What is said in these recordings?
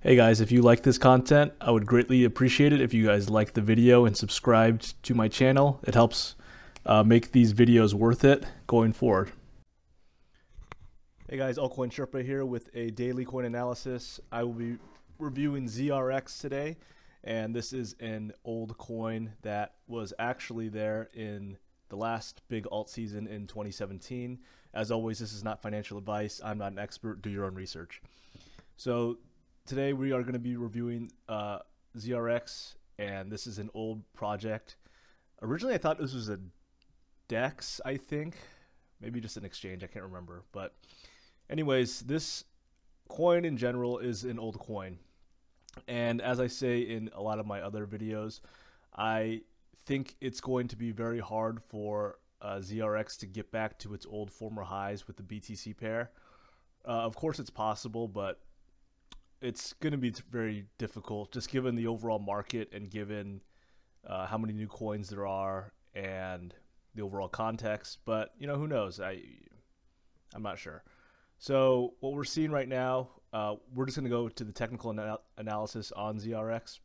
Hey guys, if you like this content, I would greatly appreciate it if you guys like the video and subscribed to my channel. It helps make these videos worth it going forward. Hey guys, Altcoin Sherpa here with a daily coin analysis. I will be reviewing ZRX today, and this is an old coin that was actually there in the last big alt season in 2017. As always, this is not financial advice. I'm not an expert. Do your own research. So today we are going to be reviewing ZRX, and this is an old project. Originally I thought this was a DEX, I think. Maybe just an exchange, I can't remember. But anyways, this coin in general is an old coin. And as I say in a lot of my other videos, I think it's going to be very hard for ZRX to get back to its old former highs with the BTC pair. Of course it's possible, but it's going to be very difficult just given the overall market and given how many new coins there are and the overall context. But, you know, who knows? I'm not sure. So what we're seeing right now, we're just going to go to the technical analysis on ZRX.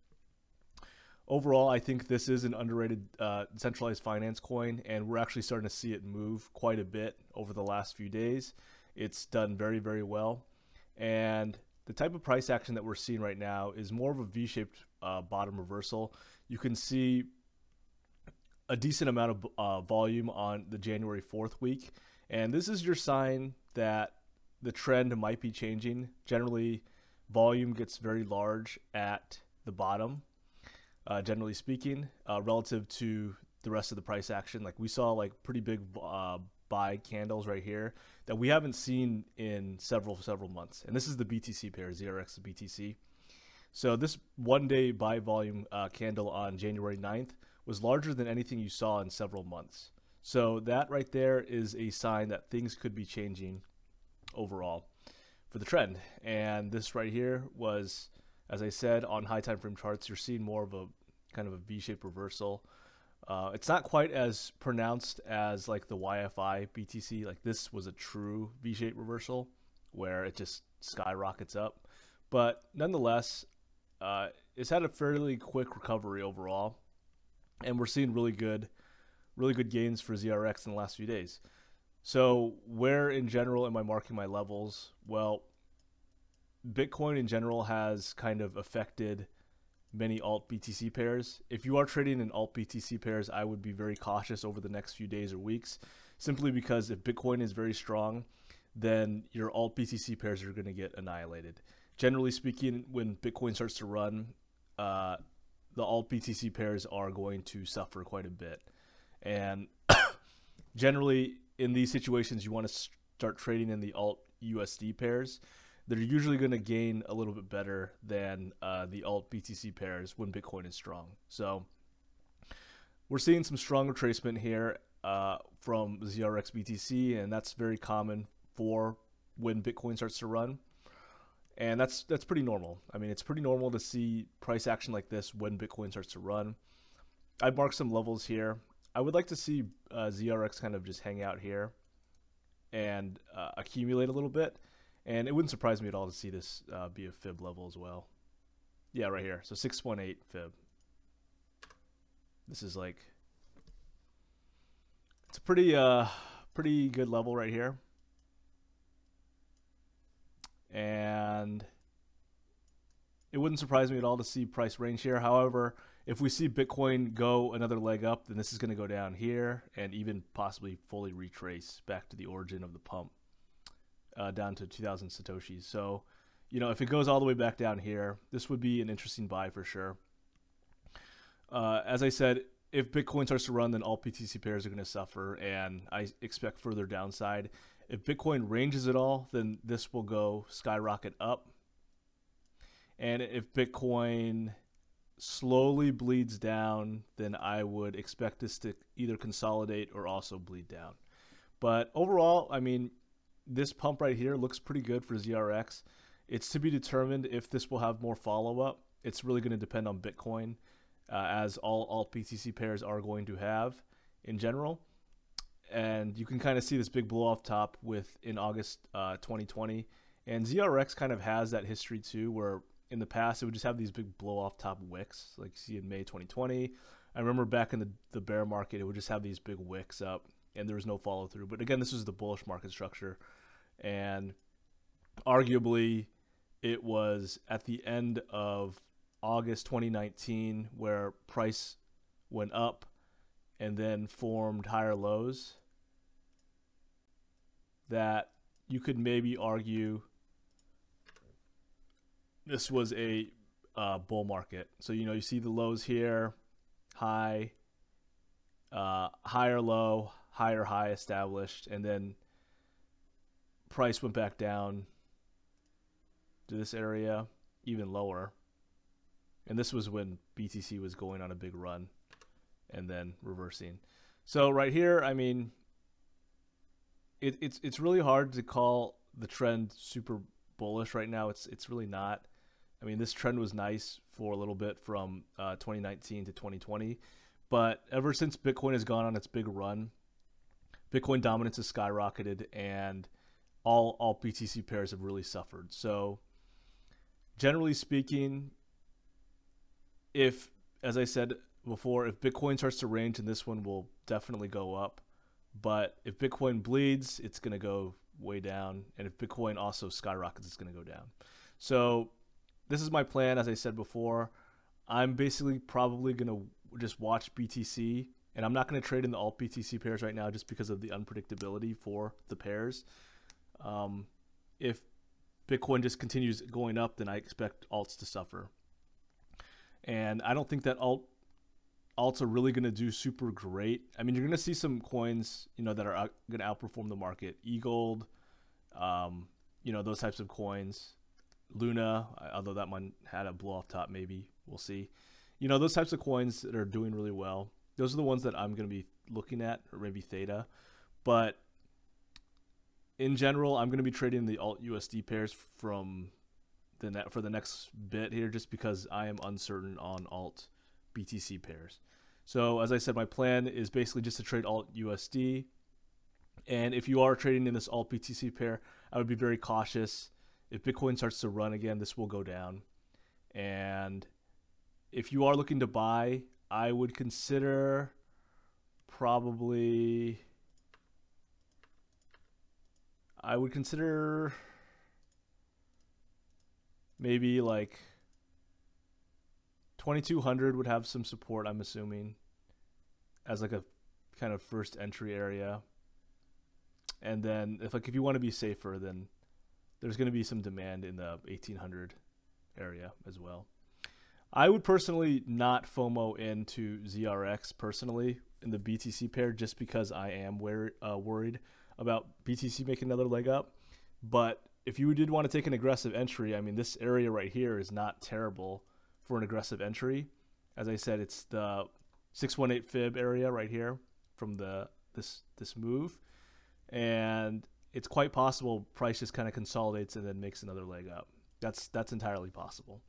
Overall, I think this is an underrated decentralized finance coin, and we're actually starting to see it move quite a bit over the last few days. It's done very, very well. And the type of price action that we're seeing right now is more of a V-shaped bottom reversal. You can see a decent amount of volume on the January 4th week. And this is your sign that the trend might be changing. Generally, volume gets very large at the bottom, generally speaking, relative to the rest of the price action. Like we saw like pretty big buy candles right here that we haven't seen in several months. And this is the BTC pair, ZRX BTC. So this one-day buy volume candle on January 9th was larger than anything you saw in several months. So that right there is a sign that things could be changing overall for the trend. And this right here was, as I said, on high time frame charts, you're seeing more of a kind of a V-shaped reversal. It's not quite as pronounced as like the YFI BTC. Like this was a true V-shaped reversal where it just skyrockets up. But nonetheless, it's had a fairly quick recovery overall. And we're seeing really good gains for ZRX in the last few days. So where in general am I marking my levels? Well, Bitcoin in general has kind of affected many alt BTC pairs. If you are trading in alt BTC pairs, I would be very cautious over the next few days or weeks, simply because if Bitcoin is very strong, then your alt BTC pairs are going to get annihilated. Generally speaking, when Bitcoin starts to run, the alt BTC pairs are going to suffer quite a bit. And generally in these situations, you want to start trading in the alt USD pairs. They're usually going to gain a little bit better than the alt BTC pairs when Bitcoin is strong. So we're seeing some strong retracement here from ZRX BTC, and that's very common for when Bitcoin starts to run. And that's pretty normal. I mean, it's pretty normal to see price action like this when Bitcoin starts to run. I've marked some levels here. I would like to see ZRX kind of just hang out here and accumulate a little bit. And it wouldn't surprise me at all to see this be a fib level as well. Yeah, right here. So 6.8 fib. This is like, it's a pretty good level right here. And it wouldn't surprise me at all to see price range here. However, if we see Bitcoin go another leg up, then this is going to go down here and even possibly fully retrace back to the origin of the pump. Down to 2,000 Satoshis. So, you know, if it goes all the way back down here, this would be an interesting buy for sure. As I said, if Bitcoin starts to run, then all BTC pairs are going to suffer, and I expect further downside. If Bitcoin ranges at all, then this will go skyrocket up. And if Bitcoin slowly bleeds down, then I would expect this to either consolidate or also bleed down. But overall, I mean, this pump right here looks pretty good for ZRX. It's to be determined if this will have more follow-up. It's really going to depend on Bitcoin, as all alt BTC pairs are going to have in general. And you can kind of see this big blow off top in August 2020. And ZRX kind of has that history too, where in the past, it would just have these big blow off top wicks, like you see in May 2020. I remember back in the bear market, it would just have these big wicks up, and there was no follow through. But again, this was the bullish market structure, and arguably, it was at the end of August 2019 where price went up and then formed higher lows that you could maybe argue this was a bull market. So, you know, you see the lows here, high, higher low, higher high established, and then price went back down to this area, even lower. And this was when BTC was going on a big run and then reversing. So right here, I mean, it's really hard to call the trend super bullish right now. It's really not. I mean, this trend was nice for a little bit from 2019 to 2020, but ever since Bitcoin has gone on its big run, Bitcoin dominance has skyrocketed, and all BTC pairs have really suffered. So generally speaking, if, as I said before, if Bitcoin starts to range, then this one will definitely go up. But if Bitcoin bleeds, it's going to go way down. And if Bitcoin also skyrockets, it's going to go down. So this is my plan. As I said before, I'm basically probably going to just watch BTC. And I'm not going to trade in the alt BTC pairs right now just because of the unpredictability for the pairs. If Bitcoin just continues going up, then I expect alts to suffer. And I don't think that alts are really going to do super great. I mean, you're going to see some coins, you know, that are going to outperform the market. eGold, you know, those types of coins. Luna, although that one had a blow off top, maybe we'll see. You know, those types of coins that are doing really well. Those are the ones that I'm going to be looking at, or maybe Theta. But in general, I'm going to be trading the alt USD pairs from for the next bit here, just because I am uncertain on alt BTC pairs. So as I said, my plan is basically just to trade alt USD. And if you are trading in this alt BTC pair, I would be very cautious. If Bitcoin starts to run again, this will go down. And if you are looking to buy, I would consider maybe like 2200 would have some support, I'm assuming, as like a kind of first entry area. And then if you want to be safer, then there's going to be some demand in the 1800 area as well. I would personally not FOMO into ZRX personally in the BTC pair, just because I am worried about BTC making another leg up. But if you did want to take an aggressive entry, I mean, this area right here is not terrible for an aggressive entry. As I said, it's the 618 fib area right here from this move, and it's quite possible price just kind of consolidates and then makes another leg up. That's entirely possible.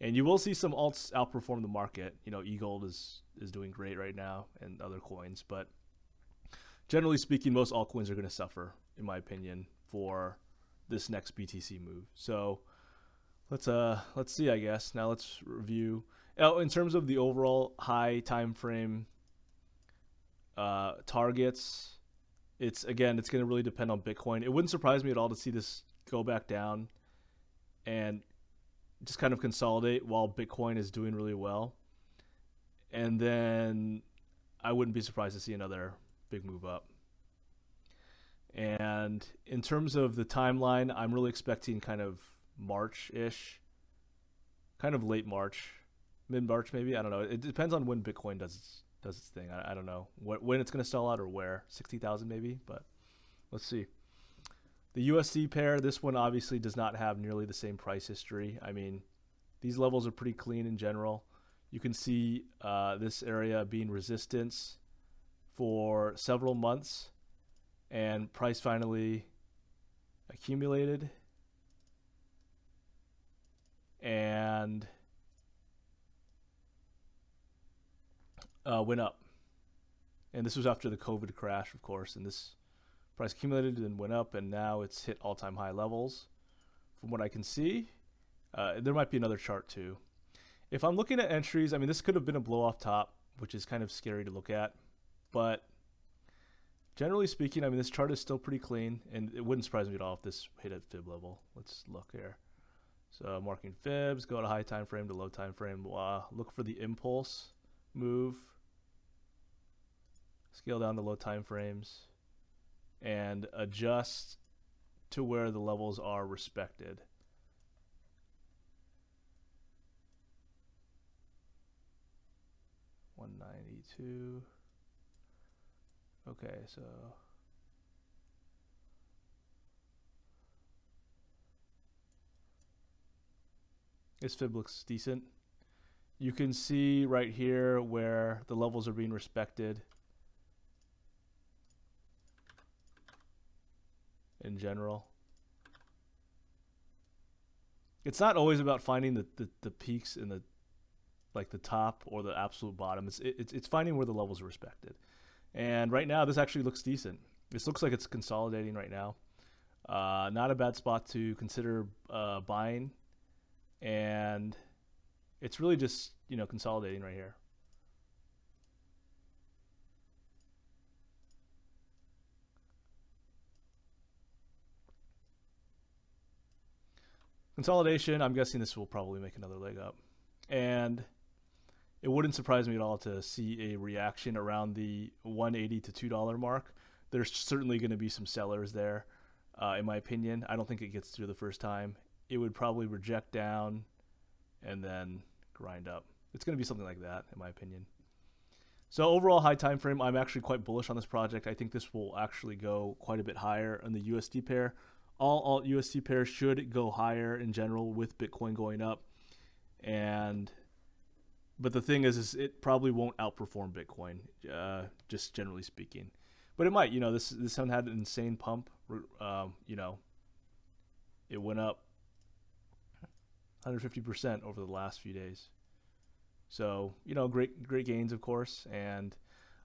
And you will see some alts outperform the market. You know, eGold is doing great right now, and other coins. But generally speaking, most altcoins are going to suffer, in my opinion, for this next BTC move. So let's see, I guess. Now let's review. In terms of the overall high time frame targets, it's going to really depend on Bitcoin. It wouldn't surprise me at all to see this go back down and just kind of consolidate while Bitcoin is doing really well. And then I wouldn't be surprised to see another big move up. And in terms of the timeline, I'm really expecting kind of March-ish, kind of late March, mid-March maybe. I don't know. It depends on when Bitcoin does its thing. I don't know when it's going to stall out or where. 60,000 maybe, but let's see. The USD pair, this one obviously does not have nearly the same price history. I mean, these levels are pretty clean in general. You can see this area being resistance for several months, and price finally accumulated and went up. And this was after the COVID crash, of course, and this price accumulated and went up, and now it's hit all-time high levels from what I can see. There might be another chart too. If I'm looking at entries, I mean, this could have been a blow off top, which is kind of scary to look at. But generally speaking, I mean, this chart is still pretty clean, and it wouldn't surprise me at all if this hit at fib level. Let's look here. So marking fibs, go to high time frame to low time frame. Look for the impulse move. Scale down to low time frames and adjust to where the levels are respected. $192. Okay, so this fib looks decent. You can see right here where the levels are being respected in general. It's not always about finding the peaks in the top or the absolute bottom. It's finding where the levels are respected. And right now, this actually looks decent. This looks like it's consolidating right now. Not a bad spot to consider buying. And it's really just, you know, consolidating right here. Consolidation, I'm guessing this will probably make another leg up. And it wouldn't surprise me at all to see a reaction around the $1.80 to $2 mark. There's certainly going to be some sellers there, in my opinion. I don't think it gets through the first time. It would probably reject down and then grind up. It's going to be something like that, in my opinion. So overall high time frame, I'm actually quite bullish on this project. I think this will actually go quite a bit higher in the USD pair. All alt USD pairs should go higher in general with Bitcoin going up. But the thing is it probably won't outperform Bitcoin, just generally speaking. But it might. You know, this one had an insane pump. You know, it went up 150% over the last few days. So, you know, great gains, of course. And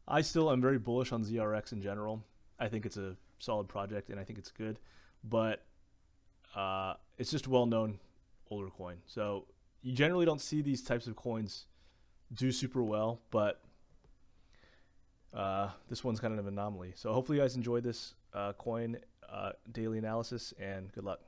I still am very bullish on ZRX in general. I think it's a solid project, and I think it's good. But it's just a well-known older coin. So you generally don't see these types of coins do super well, but this one's kind of an anomaly. So hopefully you guys enjoyed this coin daily analysis, and good luck.